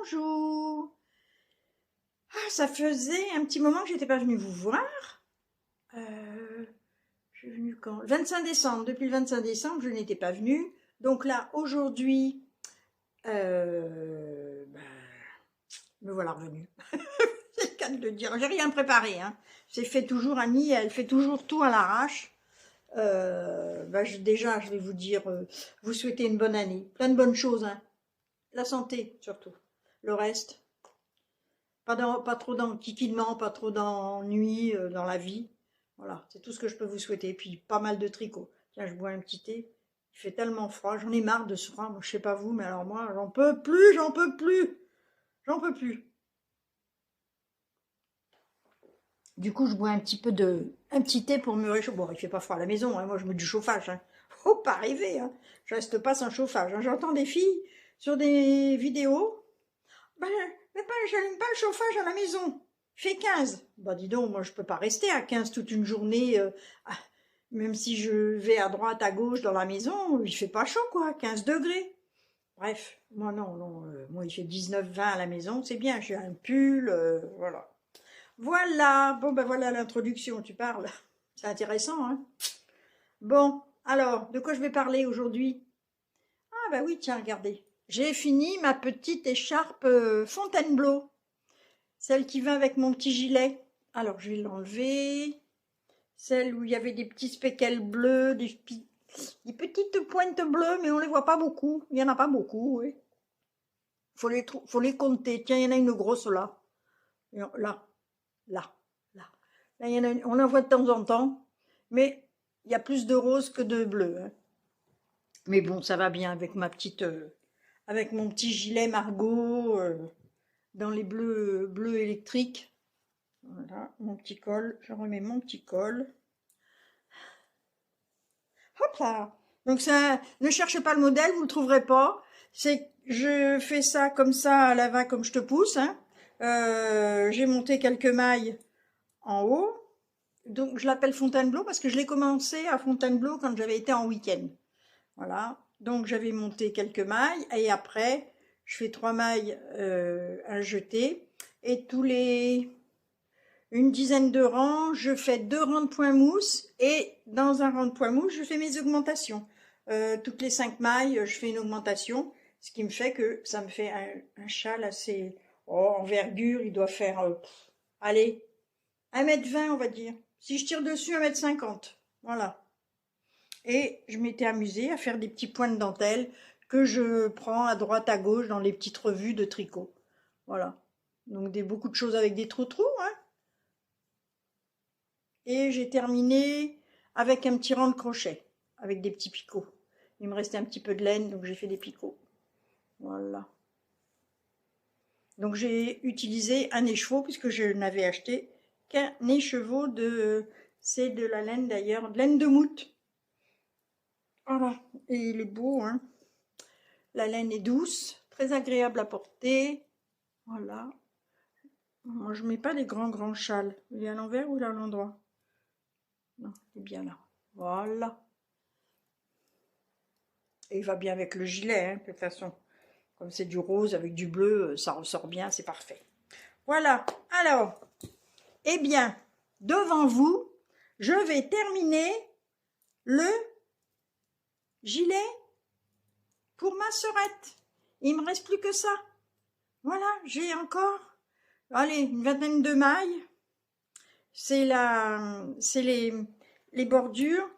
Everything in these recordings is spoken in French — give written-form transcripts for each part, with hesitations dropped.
Bonjour. Ah, ça faisait un petit moment que j'étais pas venue vous voir. Je suis venue quand? Le 25 décembre. Depuis le 25 décembre, je n'étais pas venue. Donc là, aujourd'hui, ben, me voilà revenue. C'est le cas de le dire. J'ai rien préparé. Hein. J'ai fait toujours, Annie, elle fait toujours tout à l'arrache. Déjà, je vais vous dire, vous souhaiter une bonne année. Plein de bonnes choses. Hein. La santé, surtout. Le reste. Pas trop d'enquiquinement, pas trop d'ennui dans la vie. Voilà, c'est tout ce que je peux vous souhaiter. Et puis pas mal de tricot. Tiens, je bois un petit thé. Il fait tellement froid, j'en ai marre de ce froid. Moi, je sais pas vous, mais alors moi, j'en peux plus, j'en peux plus, j'en peux plus. Du coup, je bois un petit thé pour me réchauffer. Bon, il fait pas froid à la maison, hein. Moi, je mets du chauffage. Hein. Faut pas rêver, hein. Je reste pas sans chauffage. Hein. J'entends des filles sur des vidéos. Ben, j'allume pas le chauffage à la maison. Il fait 15. Bah dis donc, moi je peux pas rester à 15 toute une journée. Même si je vais à droite, à gauche dans la maison, il fait pas chaud quoi, 15 degrés. Bref, moi non, non, moi il fait 19-20 à la maison, c'est bien, j'ai un pull, voilà. Voilà, bon ben voilà l'introduction, tu parles. C'est intéressant, hein. Bon, alors, de quoi je vais parler aujourd'hui? Ah bah oui, tiens, regardez. J'ai fini ma petite écharpe Fontainebleau. Celle qui va avec mon petit gilet. Alors, je vais l'enlever. Celle où il y avait des petits speckles bleus, des petites pointes bleues, mais on les voit pas beaucoup. Il y en a pas beaucoup, oui. Faut les compter. Tiens, il y en a une grosse là. Là, là, là. Là, il y en a une, on en voit de temps en temps, mais il y a plus de rose que de bleu. Hein. Mais bon, ça va bien avec avec mon petit gilet Margot dans les bleus électriques. Voilà, mon petit col. Je remets mon petit col. Hop là. Donc ça, ne cherchez pas le modèle, vous le trouverez pas. Je fais ça comme ça à la va comme je te pousse. Hein. J'ai monté quelques mailles en haut. Donc je l'appelle Fontainebleau parce que je l'ai commencé à Fontainebleau quand j'avais été en week-end. Voilà. Donc j'avais monté quelques mailles et après je fais 3 mailles à jeter et une dizaine de rangs, je fais 2 rangs de point mousse et dans un rang de point mousse, je fais mes augmentations. Toutes les 5 mailles, je fais une augmentation, ce qui me fait que ça me fait un châle assez envergure, il doit faire, allez, 1,20 m on va dire. Si je tire dessus, 1,50 m. Voilà. Et je m'étais amusée à faire des petits points de dentelle que je prends à droite, à gauche dans les petites revues de tricot. Voilà. Donc beaucoup de choses avec des trous-trous, hein. Et j'ai terminé avec un petit rang de crochet, avec des petits picots. Il me restait un petit peu de laine, donc j'ai fait des picots. Voilà. Donc j'ai utilisé un écheveau, puisque je n'avais acheté qu'un écheveau c'est de la laine d'ailleurs, de laine de moute. Voilà, et il est beau, hein. La laine est douce, très agréable à porter. Voilà. Moi je mets pas des grands châles. Il est à l'envers ou il est à l'endroit? Non, il est bien là. Voilà. Et il va bien avec le gilet, hein, de toute façon. Comme c'est du rose avec du bleu, ça ressort bien, c'est parfait. Voilà. Alors, eh bien, devant vous, je vais terminer le gilet pour ma sœurette. Il me reste plus que ça. Voilà, j'ai encore, allez, une vingtaine de mailles. C'est les bordures,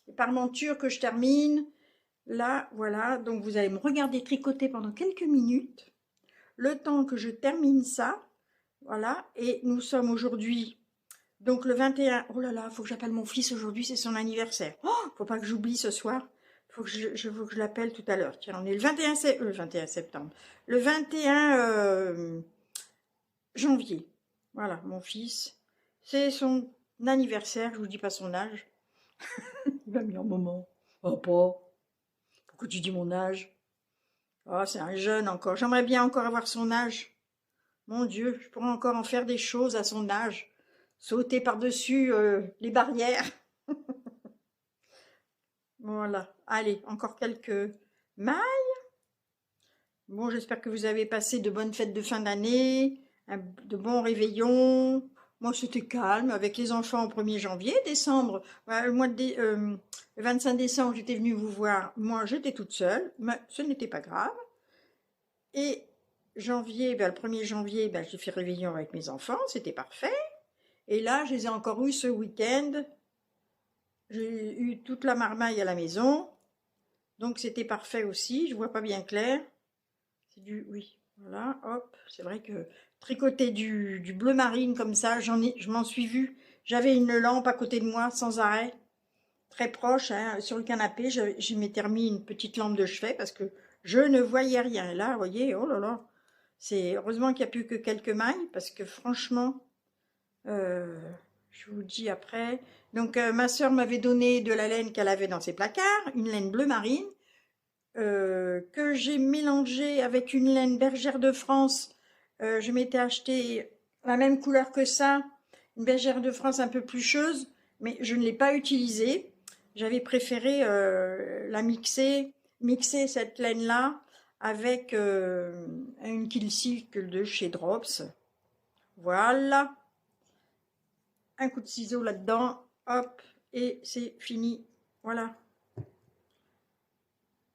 les parmentures que je termine. Là, voilà, donc vous allez me regarder tricoter pendant quelques minutes, le temps que je termine ça, voilà, et nous sommes aujourd'hui, donc le 21, oh là là, faut que j'appelle mon fils aujourd'hui, c'est son anniversaire, faut pas que j'oublie ce soir, faut que je l'appelle tout à l'heure, tiens, on est le 21 septembre, le 21 janvier, voilà, mon fils, c'est son anniversaire, je vous dis pas son âge, il va me dire, maman, papa, pourquoi tu dis mon âge? Oh, c'est un jeune encore. J'aimerais bien encore avoir son âge. Mon Dieu, je pourrais encore en faire des choses à son âge. Sauter par-dessus les barrières. Voilà. Allez, encore quelques mailles. Bon, j'espère que vous avez passé de bonnes fêtes de fin d'année, de bons réveillons. Moi, c'était calme avec les enfants au 1er janvier. Décembre, le 25 décembre, j'étais venue vous voir. Moi, j'étais toute seule, mais ce n'était pas grave. Et janvier, le 1er janvier, j'ai fait réveillon avec mes enfants, c'était parfait. Et là, je les ai encore eus ce week-end. J'ai eu toute la marmaille à la maison. Donc, c'était parfait aussi. Je vois pas bien clair. C'est du... Oui, voilà, hop. C'est vrai que tricoter du bleu marine comme ça, je m'en suis vue. J'avais une lampe à côté de moi, sans arrêt. Très proche, hein, sur le canapé. Je m'étais remis une petite lampe de chevet parce que je ne voyais rien. Et là, vous voyez, oh là là. C'est heureusement qu'il n'y a plus que quelques mailles parce que franchement... je vous dis après. Donc, ma soeur m'avait donné de la laine qu'elle avait dans ses placards, une laine bleu marine, que j'ai mélangée avec une laine bergère de France. Je m'étais acheté la même couleur que ça, une bergère de France un peu plucheuse, mais je ne l'ai pas utilisée. J'avais préféré la mixer cette laine-là avec une Kill Silk de chez Drops. Voilà. Un coup de ciseau là-dedans, hop, et c'est fini. Voilà.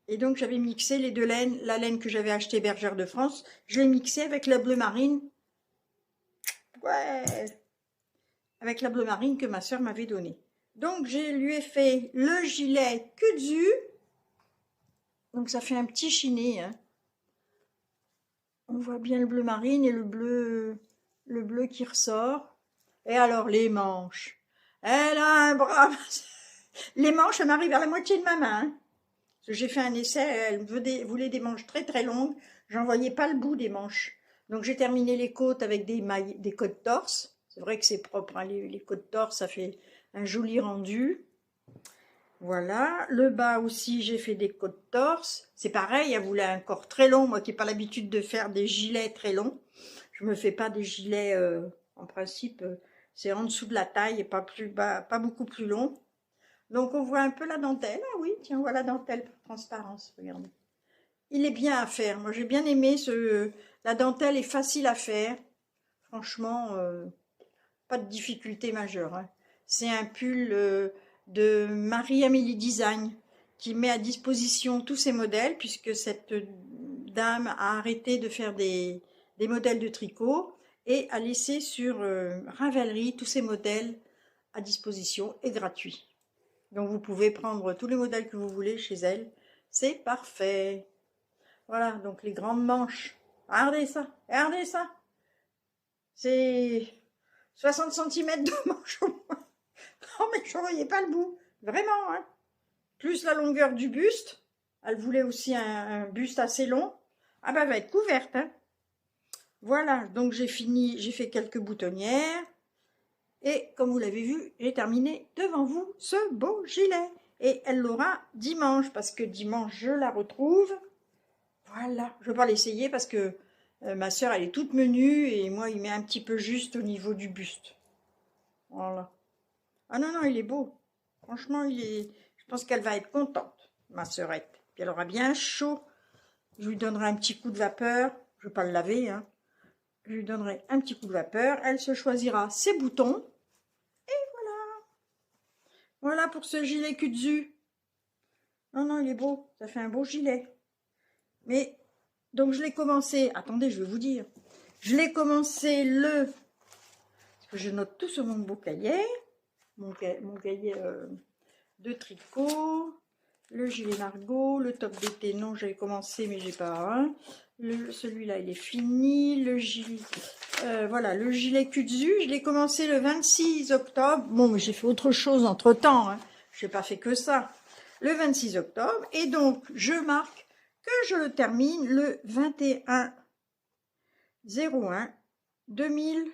Et donc, j'avais mixé les deux laines. La laine que j'avais achetée bergère de France, je l'ai mixée avec la bleu marine. Ouais. Avec la bleu marine que ma soeur m'avait donnée. Donc, je lui ai fait le gilet kudzu. Donc, ça fait un petit chiné. Hein. On voit bien le bleu marine et le bleu qui ressort. Et alors, les manches. Elle a un bras. Les manches, elles m'arrivent à la moitié de ma main. Hein. J'ai fait un essai, elle voulait des manches très très longues. J'en voyais pas le bout des manches. Donc j'ai terminé les côtes avec des côtes torse. C'est vrai que c'est propre, hein, les côtes torse, ça fait un joli rendu. Voilà. Le bas aussi, j'ai fait des côtes torse. C'est pareil, elle voulait un corps très long. Moi qui n'ai pas l'habitude de faire des gilets très longs. Je me fais pas des gilets, en principe, c'est en dessous de la taille et pas plus bas, pas beaucoup plus long. Donc on voit un peu la dentelle. Ah oui, tiens, voilà la dentelle par transparence, regardez. Il est bien à faire. Moi j'ai bien aimé la dentelle est facile à faire. Franchement, pas de difficulté majeure. Hein. C'est un pull de Marie-Amélie Design qui met à disposition tous ses modèles puisque cette dame a arrêté de faire des modèles de tricot et a laissé sur Ravelry tous ses modèles à disposition et gratuits. Donc vous pouvez prendre tous les modèles que vous voulez chez elle. C'est parfait. Voilà, donc les grandes manches. Regardez ça, regardez ça. C'est 60 cm de manche au moins. Non mais je ne voyais pas le bout. Vraiment, hein. Plus la longueur du buste. Elle voulait aussi un buste assez long. Ah ben, elle va être couverte, hein. Voilà, donc j'ai fini, j'ai fait quelques boutonnières. Et comme vous l'avez vu, j'ai terminé devant vous ce beau gilet. Et elle l'aura dimanche, parce que dimanche, je la retrouve. Voilà, je ne vais pas l'essayer parce que ma soeur, elle est toute menue et moi, il met un petit peu juste au niveau du buste. Voilà. Ah non, non, il est beau. Franchement, je pense qu'elle va être contente, ma sœurette. Puis elle aura bien chaud. Je lui donnerai un petit coup de vapeur. Je ne vais pas le laver, hein. Je lui donnerai un petit coup de vapeur. Elle se choisira ses boutons. Voilà pour ce gilet kudzu. Non, non, il est beau. Ça fait un beau gilet. Mais, donc je l'ai commencé. Attendez, je vais vous dire. Je l'ai commencé parce que je note tout sur mon beau cahier. Mon cahier de tricot. Le gilet Margot. Le top d'été, non, j'avais commencé, mais j'ai pas un. Celui-là, il est fini. Le gilet... voilà, le gilet kudzu, je l'ai commencé le 26 octobre. Bon, mais j'ai fait autre chose entre-temps. Hein. Je n'ai pas fait que ça. Le 26 octobre. Et donc, je marque que je le termine le 21/01/2025.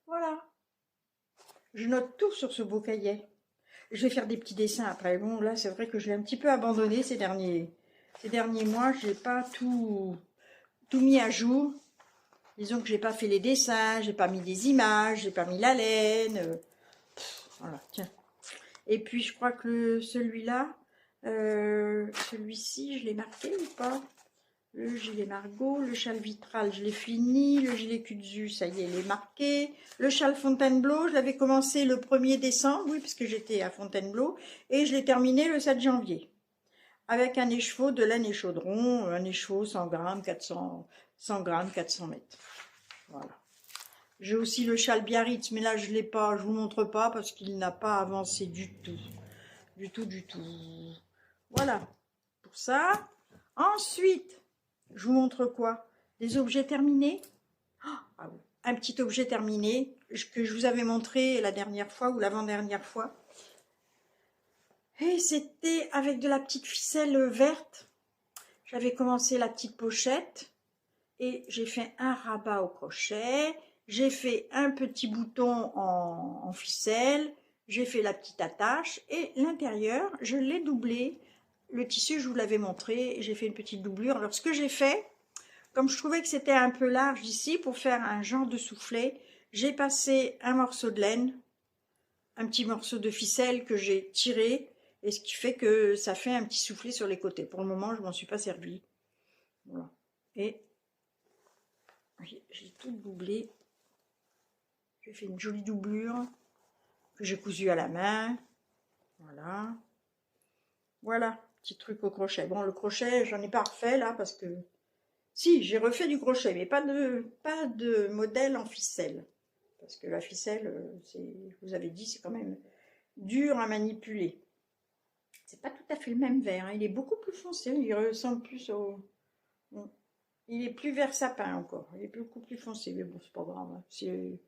Voilà. Je note tout sur ce beau cahier. Je vais faire des petits dessins après. Bon, là, c'est vrai que je l'ai un petit peu abandonné ces derniers mois. Je n'ai pas tout mis à jour. Disons que j'ai pas fait les dessins, j'ai pas mis des images, j'ai pas mis la laine. Voilà, tiens. Et puis je crois que celui-là, Celui-ci, je l'ai marqué ou pas? Le gilet Margot, le châle vitral, je l'ai fini. Le gilet Kudzu, ça y est, il est marqué. Le châle Fontainebleau, je l'avais commencé le 1er décembre, oui, puisque j'étais à Fontainebleau. Et je l'ai terminé le 7 janvier. Avec un écheveau de laine et chaudron, un écheveau 100 grammes, 100 grammes, 400 mètres. Voilà. J'ai aussi le châle Biarritz, mais là je ne l'ai pas, je vous montre pas parce qu'il n'a pas avancé du tout. Du tout, du tout. Voilà, pour ça. Ensuite, je vous montre quoi? Des objets terminés. Ah oui. Un petit objet terminé que je vous avais montré la dernière fois ou l'avant-dernière fois. Et c'était avec de la petite ficelle verte. J'avais commencé la petite pochette et j'ai fait un rabat au crochet. J'ai fait un petit bouton en ficelle. J'ai fait la petite attache et l'intérieur, je l'ai doublé. Le tissu, je vous l'avais montré. J'ai fait une petite doublure. Alors, ce que j'ai fait, comme je trouvais que c'était un peu large ici, pour faire un genre de soufflet, j'ai passé un morceau de laine, un petit morceau de ficelle que j'ai tiré, et ce qui fait que ça fait un petit soufflet sur les côtés. Pour le moment, je m'en suis pas servi. Voilà. Et j'ai tout doublé. J'ai fait une jolie doublure que j'ai cousue à la main. Voilà. Voilà, petit truc au crochet. Bon, le crochet, j'en ai pas refait là parce que... Si, j'ai refait du crochet, mais pas de modèle en ficelle. Parce que la ficelle, je vous avais dit, c'est quand même dur à manipuler. C'est pas tout à fait le même vert, hein. Il est beaucoup plus foncé, il ressemble plus au... Il est plus vert sapin encore, il est beaucoup plus foncé, mais bon, c'est pas grave, hein. C'est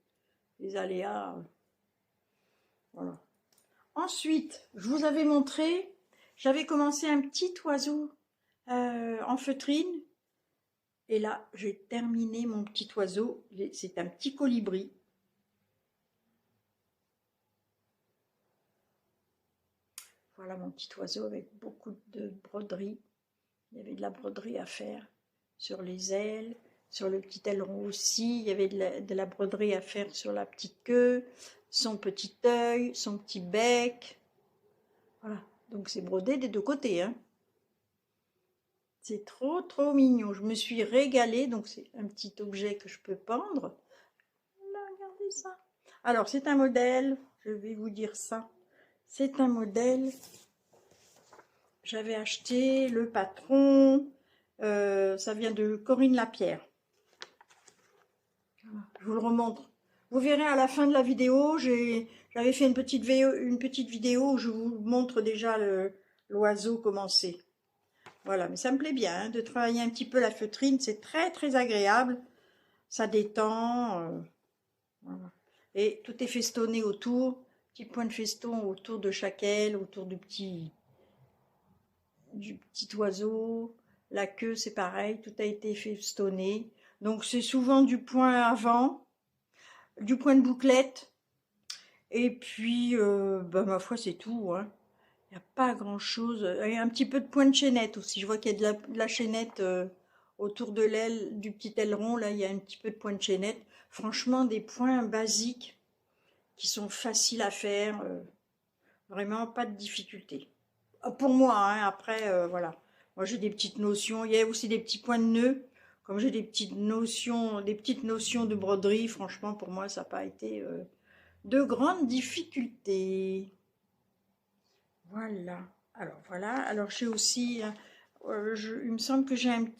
les aléas. Voilà. Ensuite, je vous avais montré, j'avais commencé un petit oiseau en feutrine. Et là, j'ai terminé mon petit oiseau. C'est un petit colibri. Voilà mon petit oiseau avec beaucoup de broderie. Il y avait de la broderie à faire sur les ailes, sur le petit aileron aussi. Il y avait de la broderie à faire sur la petite queue, son petit œil, son petit bec. Voilà, donc c'est brodé des deux côtés, hein. C'est trop, trop mignon. Je me suis régalée. Donc, c'est un petit objet que je peux pendre. Là, regardez ça. Alors, c'est un modèle. Je vais vous dire ça. C'est un modèle. J'avais acheté le patron. Ça vient de Corinne Lapierre. Je vous le remontre. Vous verrez à la fin de la vidéo. J'avais fait une petite vidéo où je vous montre déjà l'oiseau commencer. Voilà, mais ça me plaît bien hein, de travailler un petit peu la feutrine, c'est très très agréable, ça détend, voilà. Et tout est festonné autour, petit point de feston autour de chaque aile, autour du petit oiseau, la queue c'est pareil, tout a été festonné, donc c'est souvent du point avant, du point de bouclette, et puis bah, ma foi c'est tout, hein. Il n'y a pas grand-chose. Il y a un petit peu de point de chaînette aussi. Je vois qu'il y a de la chaînette autour de l'aile, du petit aileron. Là, il y a un petit peu de point de chaînette. Franchement, des points basiques qui sont faciles à faire. Vraiment, pas de difficulté. Pour moi, hein, après, voilà. Moi, j'ai des petites notions. Il y a aussi des petits points de nœud. Comme j'ai des petites notions de broderie, franchement, pour moi, ça n'a pas été de grandes difficultés. Voilà. Alors j'ai aussi, il me semble que j'ai une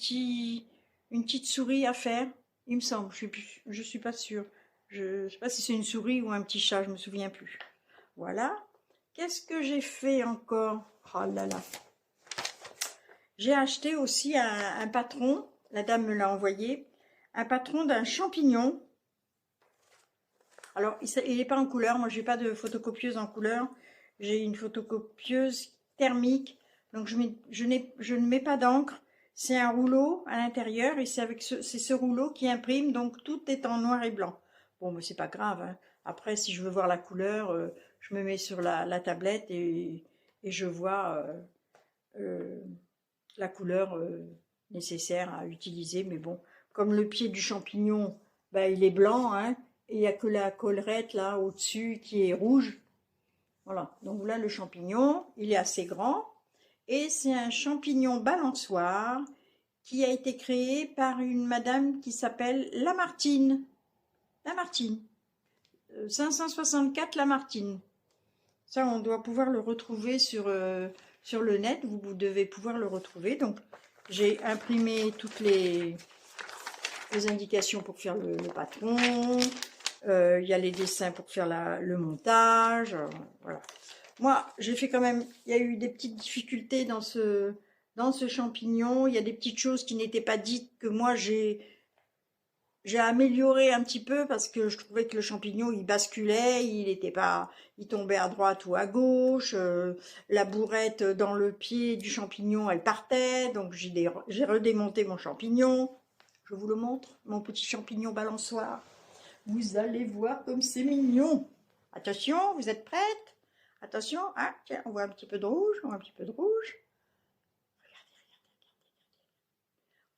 petite souris à faire. Il me semble, je suis pas sûre. Je sais pas si c'est une souris ou un petit chat, je me souviens plus. Voilà. Qu'est-ce que j'ai fait encore? Oh là là. J'ai acheté aussi un patron. La dame me l'a envoyé. Un patron d'un champignon. Alors, il n'est pas en couleur. Moi, j'ai pas de photocopieuse en couleur. J'ai une photocopieuse thermique, donc je ne mets pas d'encre. C'est un rouleau à l'intérieur et c'est ce rouleau qui imprime, donc tout est en noir et blanc. Bon, mais c'est pas grave, hein. Après, si je veux voir la couleur, je me mets sur la tablette et je vois la couleur nécessaire à utiliser. Mais bon, comme le pied du champignon, bah, il est blanc, hein, et il n'y a que la collerette là au-dessus qui est rouge. Voilà, donc là le champignon, il est assez grand Et c'est un champignon balançoire qui a été créé par une madame qui s'appelle Lamartine. Lamartine. 564 Lamartine. Ça, on doit pouvoir le retrouver sur le net. Vous devez pouvoir le retrouver. Donc, j'ai imprimé toutes les indications pour faire le patron. Il y a les dessins pour faire le montage. Voilà. Moi, j'ai fait quand même, il y a eu des petites difficultés dans ce champignon. Il y a des petites choses qui n'étaient pas dites que moi, j'ai amélioré un petit peu parce que je trouvais que le champignon, il basculait, il tombait à droite ou à gauche. La bourrette dans le pied du champignon, elle partait. Donc, j'ai redémonté mon champignon. Je vous le montre, mon petit champignon balançoire. Vous allez voir comme c'est mignon. Attention, vous êtes prêtes? Attention, ah, tiens, on voit un petit peu de rouge, on voit un petit peu de rouge.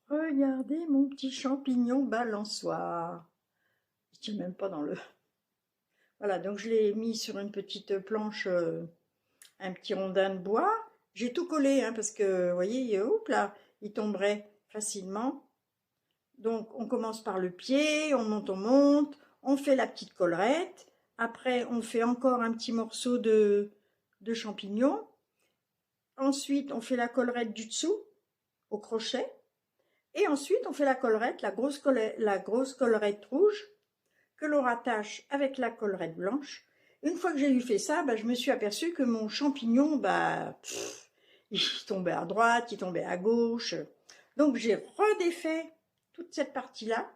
Regardez mon petit champignon balançoire. Il tient même pas dans le... Voilà, donc je l'ai mis sur une petite planche, un petit rondin de bois. J'ai tout collé, hein, parce que, vous voyez, hop là, il tomberait facilement. Donc, on commence par le pied, on monte, on fait la petite collerette. Après, on fait encore un petit morceau de champignon. Ensuite, on fait la collerette du dessous, au crochet. Et ensuite, on fait la collerette, la grosse collerette rouge, que l'on rattache avec la collerette blanche. Une fois que j'ai eu fait ça, je me suis aperçue que mon champignon, il tombait à droite, il tombait à gauche. Donc, j'ai redéfait toute cette partie-là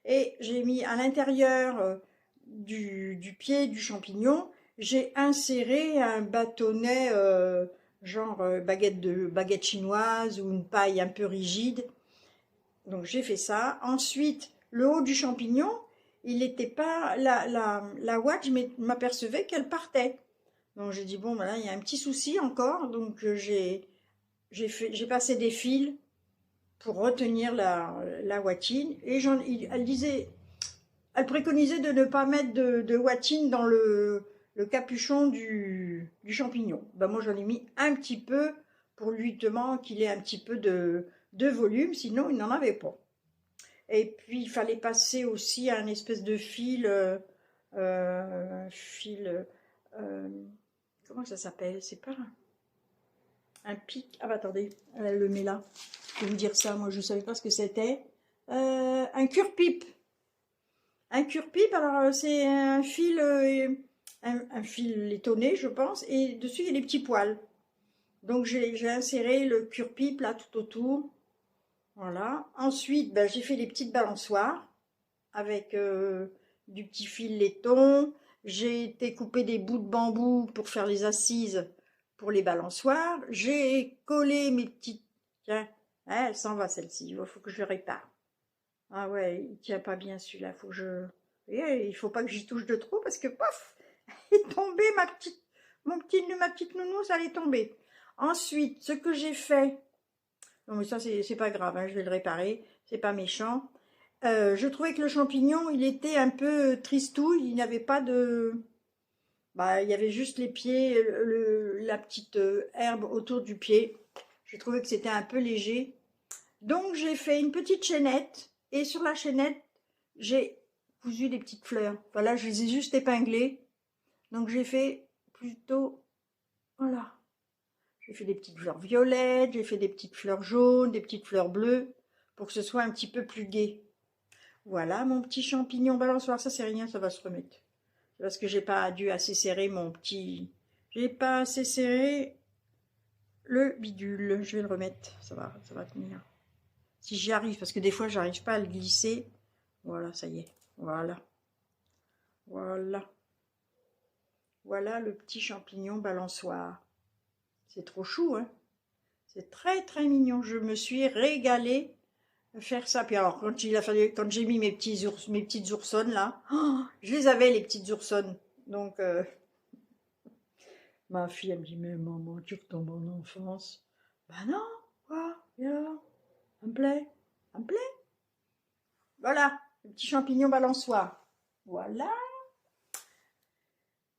et j'ai mis à l'intérieur du pied du champignon, j'ai inséré un bâtonnet genre baguette chinoise ou une paille un peu rigide. Donc j'ai fait ça. Ensuite, le haut du champignon, il n'était pas... La ouate, je m'apercevais qu'elle partait. Donc j'ai dit, bon, voilà, il y a un petit souci encore. Donc j'ai passé des fils pour retenir la ouatine. Et elle préconisait de ne pas mettre de ouatine dans le capuchon du champignon. Moi, j'en ai mis un petit peu pour justement qu'il ait un petit peu de volume, sinon il n'en avait pas. Et puis, il fallait passer aussi un espèce de fil, comment ça s'appelle? C'est pas un pic. Ah, attendez, elle le met là. Je vais vous dire ça, moi, je ne savais pas ce que c'était. Un cure-pipe. Un cure-pipe, alors c'est un fil, un fil laitonné, je pense, et dessus, il y a des petits poils. Donc, j'ai inséré le cure-pipe là tout autour. Voilà. Ensuite, j'ai fait les petites balançoires avec du petit fil laiton. J'ai été couper des bouts de bambou pour faire les assises pour les balançoires. J'ai collé mes petites... Tiens, elle s'en va celle-ci, il faut que je le répare. Ah ouais, il tient pas bien celui-là, faut que je... Il faut pas que j'y touche de trop parce que pof, il est tombé ma petite nounou, ça allait tomber. Ensuite, ce que j'ai fait... Non mais ça c'est pas grave, hein, je vais le réparer, c'est pas méchant. Je trouvais que le champignon, il était un peu tristouille, il n'avait pas de... il y avait juste les pieds, la petite herbe autour du pied. Je trouvais que c'était un peu léger. Donc j'ai fait une petite chaînette, et sur la chaînette, j'ai cousu des petites fleurs. Voilà, je les ai juste épinglées. Donc j'ai fait plutôt... Voilà. J'ai fait des petites fleurs violettes, j'ai fait des petites fleurs jaunes, des petites fleurs bleues, pour que ce soit un petit peu plus gai. Voilà mon petit champignon balançoire, ça c'est rien, ça va se remettre. C'est parce que j'ai pas dû assez serrer mon petit... J'ai pas assez serré le bidule. Je vais le remettre, ça va tenir. Si j'y arrive, parce que des fois j'arrive pas à le glisser. Voilà, ça y est. Voilà. Voilà. Voilà le petit champignon balançoire. C'est trop chou, hein. C'est très très mignon. Je me suis régalée à faire ça. Puis alors, quand j'ai mis mes petites oursonnes là, je les avais les petites oursonnes. Donc, ma fille, elle me dit, mais maman, tu retombes en enfance. Non, quoi? Et alors? Ça me plaît? Ça me plaît? Voilà, le petit champignon balançoire. Voilà.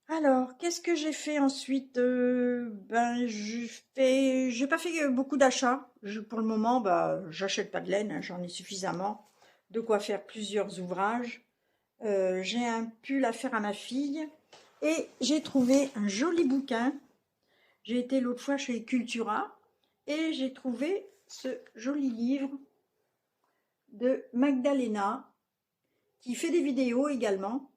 Alors, qu'est-ce que j'ai fait ensuite? Ben, j'ai pas fait beaucoup d'achats. Pour le moment, bah, j'achète pas de laine, hein, j'en ai suffisamment. De quoi faire plusieurs ouvrages. J'ai un pull à faire à ma fille. Et j'ai trouvé un joli bouquin. J'ai été l'autre fois chez Cultura et j'ai trouvé ce joli livre de Magdalena qui fait des vidéos également.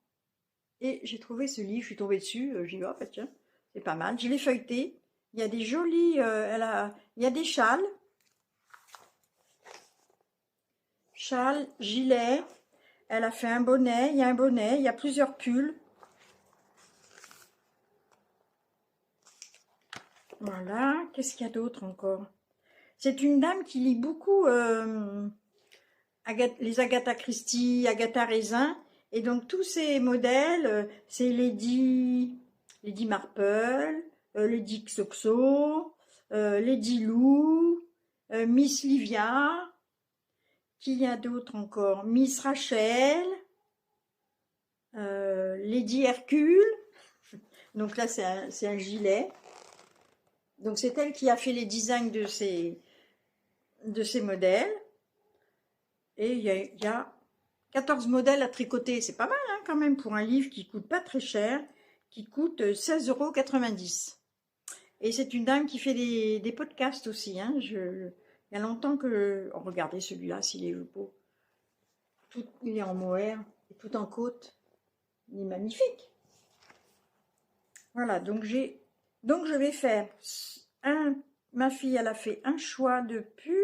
Et j'ai trouvé ce livre, je suis tombée dessus, j'ai dit, oh, bah, tiens, c'est pas mal. Je l'ai feuilleté. Il y a des jolis, il y a des châles, gilets. Elle a fait un bonnet, il y a un bonnet, il y a plusieurs pulls. Voilà, qu'est-ce qu'il y a d'autre encore? C'est une dame qui lit beaucoup les Agatha Christie, Agatha Raisin, et donc tous ces modèles, c'est Lady Marple, Lady Xoxo, Lady Lou, Miss Livia, qui y a d'autre encore? Miss Rachel, Lady Hercule, donc là c'est un gilet. Donc c'est elle qui a fait les designs de ces modèles. Et il y a 14 modèles à tricoter. C'est pas mal hein, quand même pour un livre qui coûte pas très cher, qui coûte 16,90 €. Et c'est une dame qui fait des podcasts aussi. Hein. Il y a longtemps que... Oh, regardez celui-là, s'il est beau. Il est en mohair et tout en côte. Il est magnifique. Voilà, donc je vais faire ma fille, elle a fait un choix de pull.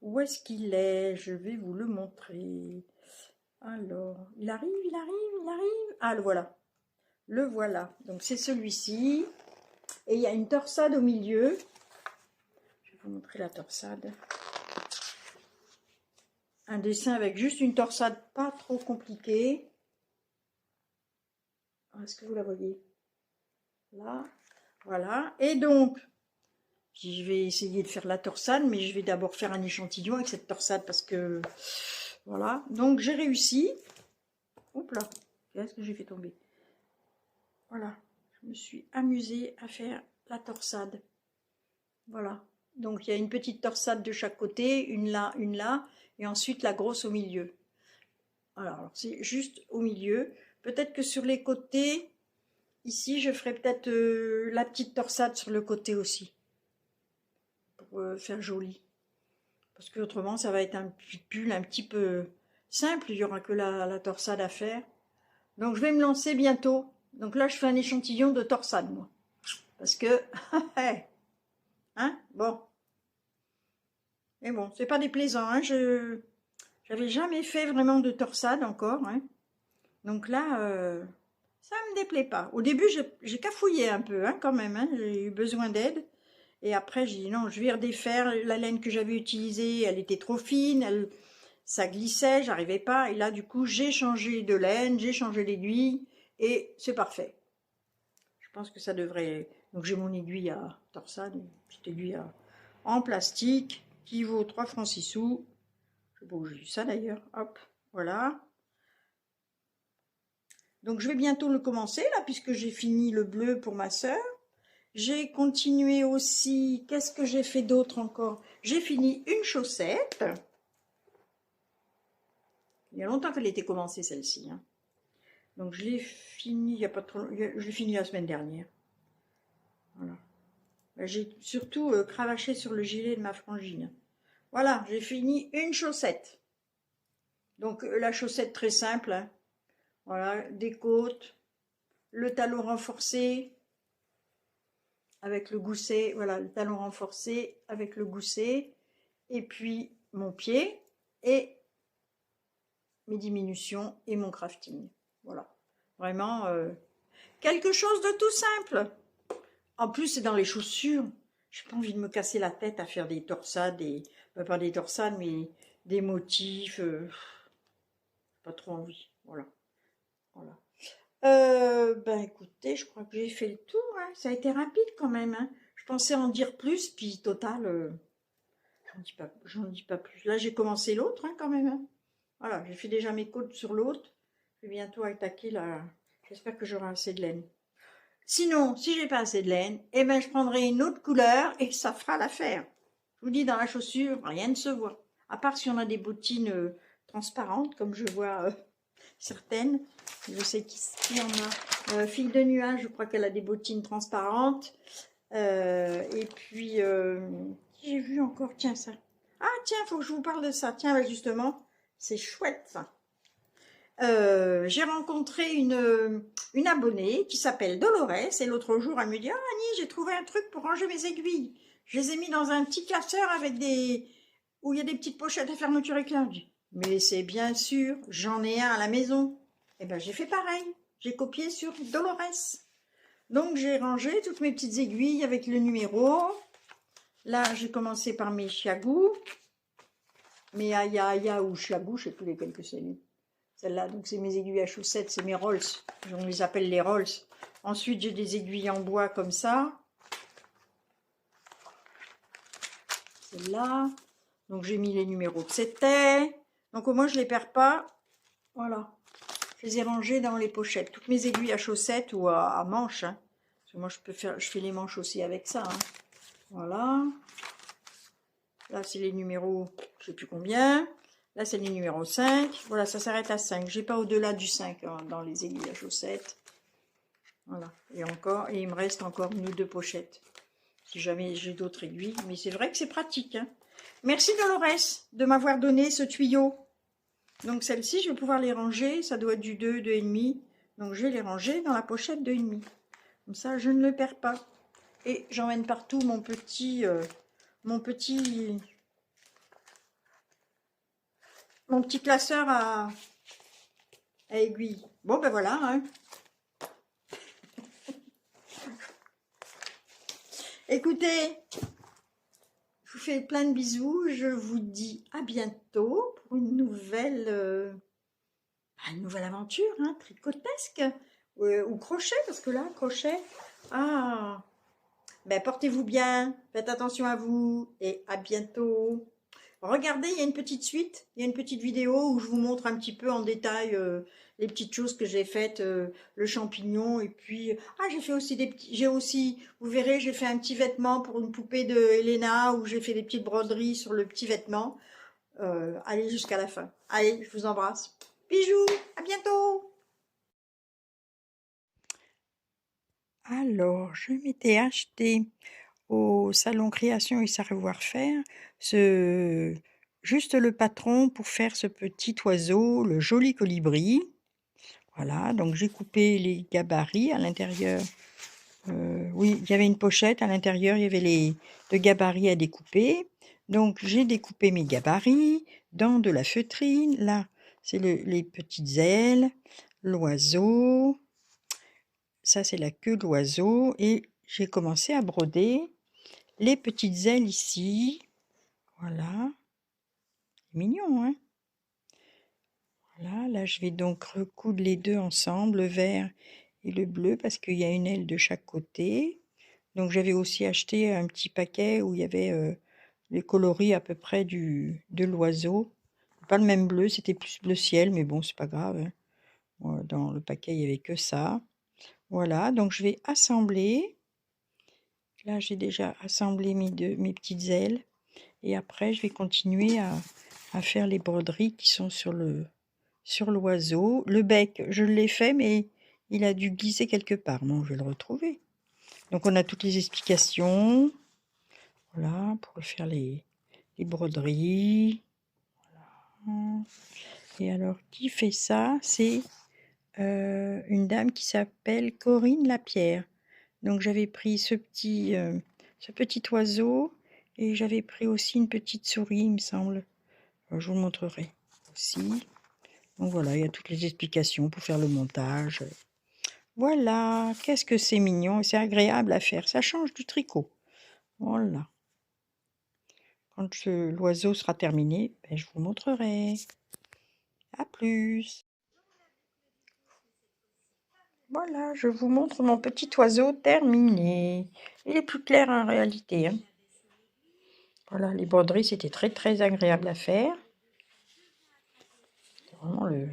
Où est-ce qu'il est? Je vais vous le montrer. Alors, il arrive, il arrive, il arrive. Ah, le voilà. Le voilà. Donc, c'est celui-ci. Et il y a une torsade au milieu. Je vais vous montrer la torsade. Un dessin avec juste une torsade pas trop compliquée. Est-ce que vous la voyez? Là. Voilà. Et donc, je vais essayer de faire la torsade, mais je vais d'abord faire un échantillon avec cette torsade parce que... Voilà. Donc, j'ai réussi. Oups là. Qu'est-ce que j'ai fait tomber? Voilà. Je me suis amusée à faire la torsade. Voilà. Donc, il y a une petite torsade de chaque côté, une là, et ensuite la grosse au milieu. Alors, c'est juste au milieu. Peut-être que sur les côtés, ici, je ferai peut-être la petite torsade sur le côté aussi. Pour faire joli. Parce que autrement, ça va être un pull un petit peu simple. Il n'y aura que la torsade à faire. Donc, je vais me lancer bientôt. Donc là, je fais un échantillon de torsade, moi. Parce que... hein, bon. Et bon, c'est pas déplaisant, hein. J'avais jamais fait vraiment de torsade encore, hein. Donc là, ça me déplaît pas. Au début, j'ai cafouillé un peu, hein, quand même, hein. J'ai eu besoin d'aide. Et après, j'ai dit non, je vais redéfaire. La laine que j'avais utilisée, elle était trop fine, ça glissait, j'arrivais pas. Et là, du coup, j'ai changé de laine, j'ai changé d'aiguille, et c'est parfait. Je pense que ça devrait... Donc j'ai mon aiguille à torsade, une petite aiguille en plastique, qui vaut 3 francs 6 sous. Je sais pas où j'ai vu ça d'ailleurs. Hop, voilà. Donc je vais bientôt le commencer là, puisque j'ai fini le bleu pour ma sœur. J'ai continué aussi, qu'est-ce que j'ai fait d'autre encore? J'ai fini une chaussette. Il y a longtemps qu'elle était commencée celle-ci. Hein. Donc je l'ai fini, il y a pas trop, je l'ai fini la semaine dernière. Voilà. J'ai surtout cravaché sur le gilet de ma frangine. Voilà, j'ai fini une chaussette. Donc la chaussette très simple. Hein. Voilà, des côtes, le talon renforcé avec le gousset. Voilà, le talon renforcé avec le gousset. Et puis mon pied et mes diminutions et mon crafting. Voilà, vraiment quelque chose de tout simple. En plus, c'est dans les chaussures. J'ai pas envie de me casser la tête à faire des torsades, pas des torsades, mais des motifs. Pas trop envie. Voilà. Voilà. Ben écoutez, je crois que j'ai fait le tour. Hein. Ça a été rapide quand même. Hein. Je pensais en dire plus, puis total, j'en dis pas plus. Là, j'ai commencé l'autre hein, quand même. Hein. Voilà, j'ai fait déjà mes côtes sur l'autre. Je vais bientôt attaquer la... J'espère que j'aurai assez de laine. Sinon, si j'ai pas assez de laine, eh ben, je prendrai une autre couleur et ça fera l'affaire. Je vous dis, dans la chaussure, rien ne se voit. À part si on a des bottines transparentes, comme je vois certaines. Je sais qui en a. Fille de nuage, je crois qu'elle a des bottines transparentes. Et puis, j'ai vu encore, tiens ça. Ah tiens, faut que je vous parle de ça. Tiens, bah, justement, c'est chouette ça. J'ai rencontré une abonnée qui s'appelle Dolores et l'autre jour elle me dit: ah Annie, j'ai trouvé un truc pour ranger mes aiguilles, je les ai mis dans un petit classeur avec des où il y a des petites pochettes à fermeture éclat. Mais c'est bien sûr, j'en ai un à la maison. Et ben j'ai fait pareil, j'ai copié sur Dolores. Donc j'ai rangé toutes mes petites aiguilles avec le numéro. Là j'ai commencé par mes chiagous, mes aya ou chiagous, je sais plus lesquels que c'est. Celle-là, donc c'est mes aiguilles à chaussettes, c'est mes Rolls. On les appelle les Rolls. Ensuite, j'ai des aiguilles en bois comme ça. Celle-là. Donc j'ai mis les numéros que c'était. Donc au moins, je ne les perds pas. Voilà. Je les ai rangées dans les pochettes. Toutes mes aiguilles à chaussettes ou à manches. Hein. Parce que moi, je fais les manches aussi avec ça. Hein. Voilà. Là, c'est les numéros, je ne sais plus combien. Là, c'est les numéros 5. Voilà, ça s'arrête à 5. J'ai pas au-delà du 5 hein, dans les aiguilles à chaussettes. Voilà. Et encore, et il me reste encore une ou deux pochettes. Si jamais j'ai d'autres aiguilles. Mais c'est vrai que c'est pratique. Hein. Merci Dolores de m'avoir donné ce tuyau. Donc celle-ci, je vais pouvoir les ranger. Ça doit être du 2, 2,5. Donc je vais les ranger dans la pochette 2,5. Comme ça, je ne le perds pas. Et j'emmène partout mon petit classeur à aiguilles. Bon, ben voilà. Hein. Écoutez, je vous fais plein de bisous. Je vous dis à bientôt pour une nouvelle aventure, hein, tricotesque ou crochet, parce que là, crochet. Ah, ben portez-vous bien, faites attention à vous et à bientôt. Regardez, il y a une petite suite, il y a une petite vidéo où je vous montre un petit peu en détail les petites choses que j'ai faites, le champignon et puis j'ai fait aussi vous verrez, j'ai fait un petit vêtement pour une poupée de Elena où j'ai fait des petites broderies sur le petit vêtement. Allez jusqu'à la fin. Allez, je vous embrasse. Bisous, à bientôt. Alors, je m'étais acheté au salon Création et Savoir-faire juste le patron pour faire ce petit oiseau, le joli colibri. Voilà, donc j'ai coupé les gabarits à l'intérieur. Oui, il y avait une pochette à l'intérieur, il y avait le gabarit à découper. Donc j'ai découpé mes gabarits dans de la feutrine. Là, c'est les petites ailes, l'oiseau. Ça, c'est la queue de l'oiseau. Et j'ai commencé à broder les petites ailes ici. Voilà. Mignon, hein? Voilà, là, je vais donc recoudre les deux ensemble, le vert et le bleu, parce qu'il y a une aile de chaque côté. Donc, j'avais aussi acheté un petit paquet où il y avait les coloris à peu près de l'oiseau. Pas le même bleu, c'était plus bleu ciel, mais bon, c'est pas grave. Hein. Dans le paquet, il n'y avait que ça. Voilà, donc je vais assembler. Là, j'ai déjà assemblé mes petites ailes. Et après, je vais continuer à faire les broderies qui sont sur l'oiseau. Le bec, je l'ai fait, mais il a dû glisser quelque part. Bon, je vais le retrouver. Donc, on a toutes les explications. Voilà, pour faire les broderies. Voilà. Et alors, qui fait ça? C'est une dame qui s'appelle Corinne Lapierre. Donc, j'avais pris ce petit oiseau et j'avais pris aussi une petite souris, il me semble. Je vous le montrerai aussi. Donc voilà, il y a toutes les explications pour faire le montage. Voilà, qu'est-ce que c'est mignon et c'est agréable à faire. Ça change du tricot. Voilà. Quand l'oiseau sera terminé, ben, je vous montrerai. À plus. Voilà, je vous montre mon petit oiseau terminé. Il est plus clair en réalité. Hein. Voilà, les broderies, c'était très très agréable à faire. C'est vraiment le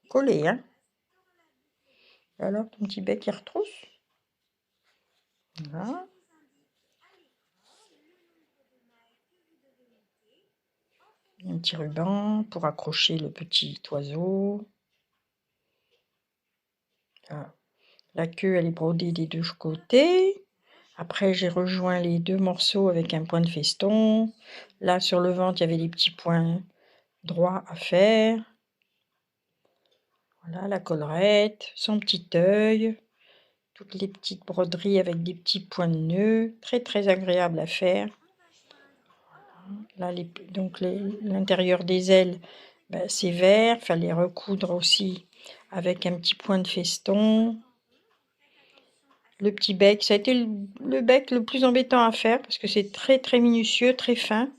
coller. Hein. Alors, ton petit bec, il retrousse. Voilà. Un petit ruban pour accrocher le petit oiseau. Voilà. La queue, elle est brodée des deux côtés. Après, j'ai rejoint les deux morceaux avec un point de feston. Là, sur le ventre, il y avait des petits points droits à faire. Voilà, la collerette, son petit œil, toutes les petites broderies avec des petits points de nœud. Très, très agréable à faire. Là, donc l'intérieur des ailes, ben, c'est vert. Il fallait recoudre aussi avec un petit point de feston. Le petit bec, ça a été le bec le plus embêtant à faire parce que c'est très très minutieux, très fin.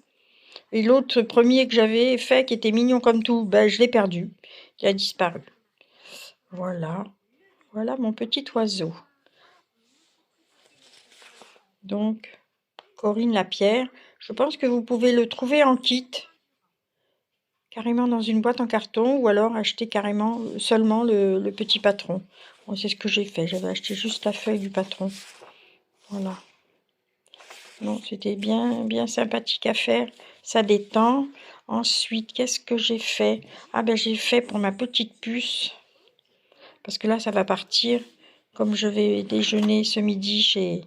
Et l'autre premier que j'avais fait, qui était mignon comme tout, ben, je l'ai perdu. Il a disparu. Voilà. Voilà mon petit oiseau. Donc, Corinne Lapierre. Je pense que vous pouvez le trouver en kit. Carrément dans une boîte en carton ou alors acheter carrément seulement le petit patron. Bon, c'est ce que j'ai fait. J'avais acheté juste la feuille du patron. Voilà. Non, c'était bien sympathique à faire. Ça détend. Ensuite, qu'est-ce que j'ai fait? Ah ben j'ai fait pour ma petite puce. Parce que là, ça va partir. Comme je vais déjeuner ce midi chez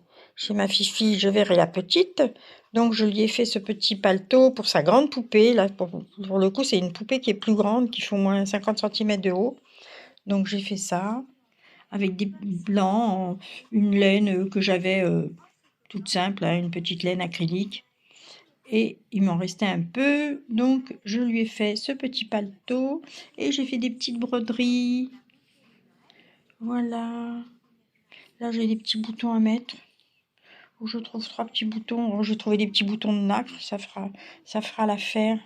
ma fille, je verrai la petite. Donc, je lui ai fait ce petit paletot pour sa grande poupée. Là, pour le coup, c'est une poupée qui est plus grande, qui fait au moins 50 cm de haut. Donc, j'ai fait ça avec des blancs, une laine que j'avais toute simple, hein, une petite laine acrylique. Et il m'en restait un peu, donc je lui ai fait ce petit paletot et j'ai fait des petites broderies. Voilà. Là, j'ai des petits boutons à mettre. Où je trouve 3 petits boutons. Alors, je vais trouver des petits boutons de nacre, ça fera l'affaire.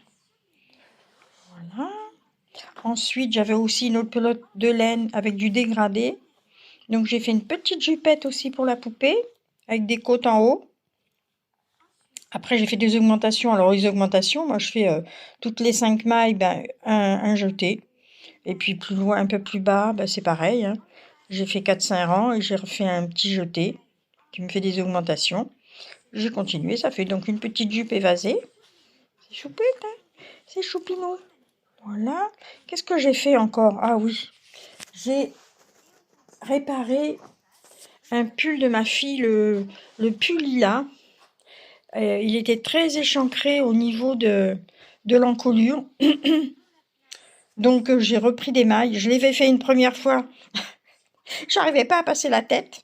Voilà. Ensuite, j'avais aussi une autre pelote de laine avec du dégradé. Donc, j'ai fait une petite jupette aussi pour la poupée, avec des côtes en haut. Après, j'ai fait des augmentations. Alors, les augmentations, moi, je fais toutes les 5 mailles, ben, un jeté. Et puis, plus loin, un peu plus bas, ben, c'est pareil. Hein. J'ai fait 4-5 rangs et j'ai refait un petit jeté qui me fait des augmentations. J'ai continué, ça fait donc une petite jupe évasée. C'est choupette, hein, c'est choupinou. Voilà. Qu'est-ce que j'ai fait encore? Ah oui, j'ai réparé un pull de ma fille, le pull lilas. Il était très échancré au niveau de l'encolure. Donc j'ai repris des mailles. Je l'avais fait une première fois. J'arrivais pas à passer la tête.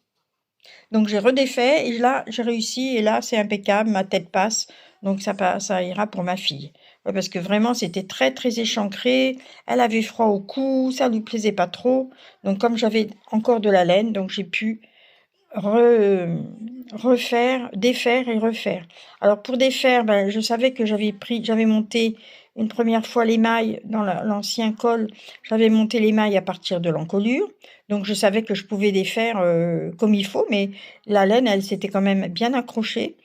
Donc j'ai redéfait et là j'ai réussi et là c'est impeccable, ma tête passe. Donc ça ira pour ma fille. Ouais, parce que vraiment c'était très très échancré. Elle avait froid au cou, ça lui plaisait pas trop. Donc comme j'avais encore de la laine, donc j'ai pu refaire, défaire et refaire. Alors pour défaire, ben, je savais que j'avais monté une première fois les mailles dans l'ancien col, j'avais monté les mailles à partir de l'encolure, donc je savais que je pouvais défaire comme il faut, mais la laine, elle s'était quand même bien accrochée.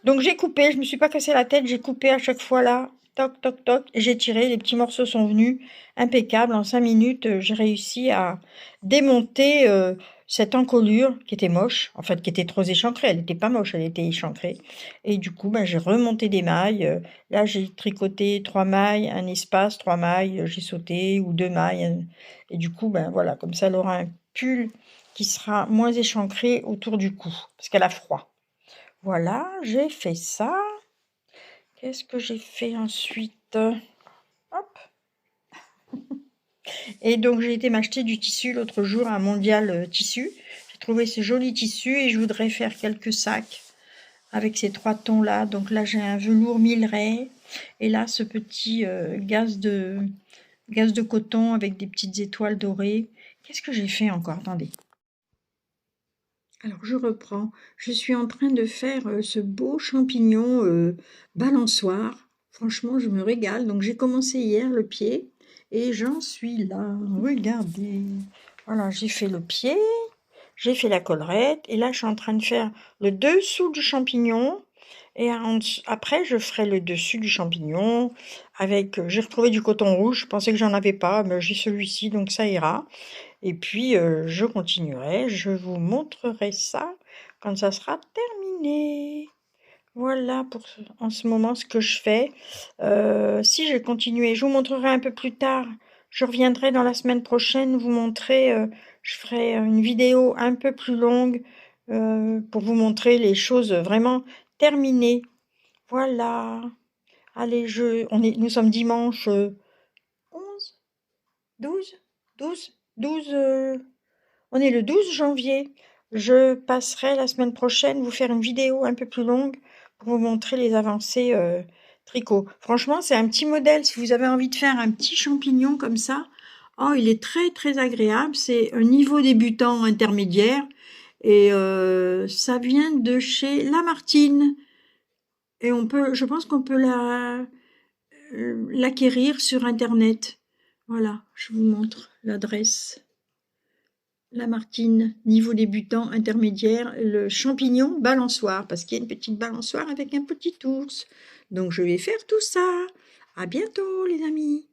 Donc j'ai coupé, je me suis pas cassé la tête, j'ai coupé à chaque fois là, toc toc toc, et j'ai tiré, les petits morceaux sont venus impeccables. En 5 minutes, j'ai réussi à démonter cette encolure qui était moche, en fait qui était trop échancrée, elle n'était pas moche, elle était échancrée. Et du coup, ben, j'ai remonté des mailles. Là, j'ai tricoté 3 mailles, un espace, 3 mailles, j'ai sauté, ou 2 mailles. Et du coup, ben voilà, comme ça, elle aura un pull qui sera moins échancré autour du cou, parce qu'elle a froid. Voilà, j'ai fait ça. Qu'est-ce que j'ai fait ensuite? Hop. Et donc, j'ai été m'acheter du tissu l'autre jour à Mondial Tissu. J'ai trouvé ce joli tissu et je voudrais faire quelques sacs avec ces 3 tons-là. Donc là, j'ai un velours Milleray. Et là, ce petit gaz de coton avec des petites étoiles dorées. Qu'est-ce que j'ai fait encore? Attendez. Alors, je reprends. Je suis en train de faire ce beau champignon balançoire. Franchement, je me régale. Donc, j'ai commencé hier le pied et j'en suis là. Regardez. Voilà, j'ai fait le pied, j'ai fait la collerette et là, je suis en train de faire le dessous du champignon Et après, je ferai le dessus du champignon avec... j'ai retrouvé du coton rouge, je pensais que j'en avais pas, mais j'ai celui-ci, donc ça ira. Et puis, je continuerai, je vous montrerai ça quand ça sera terminé. Voilà pour en ce moment ce que je fais. Si j'ai continué, je vous montrerai un peu plus tard. Je reviendrai dans la semaine prochaine vous montrer, je ferai une vidéo un peu plus longue pour vous montrer les choses vraiment terminées. Voilà. Allez, nous sommes dimanche 11, 12, 12, 12, on est le 12 janvier. Je passerai la semaine prochaine vous faire une vidéo un peu plus longue pour vous montrer les avancées tricot. Franchement, c'est un petit modèle. Si vous avez envie de faire un petit champignon comme ça, oh, il est très très agréable. C'est un niveau débutant intermédiaire et ça vient de chez Lamartine. Et je pense qu'on peut l'acquérir sur Internet. Voilà, je vous montre l'adresse. Lamartine, niveau débutant, intermédiaire, le champignon balançoire, parce qu'il y a une petite balançoire avec un petit ours. Donc je vais faire tout ça. À bientôt les amis.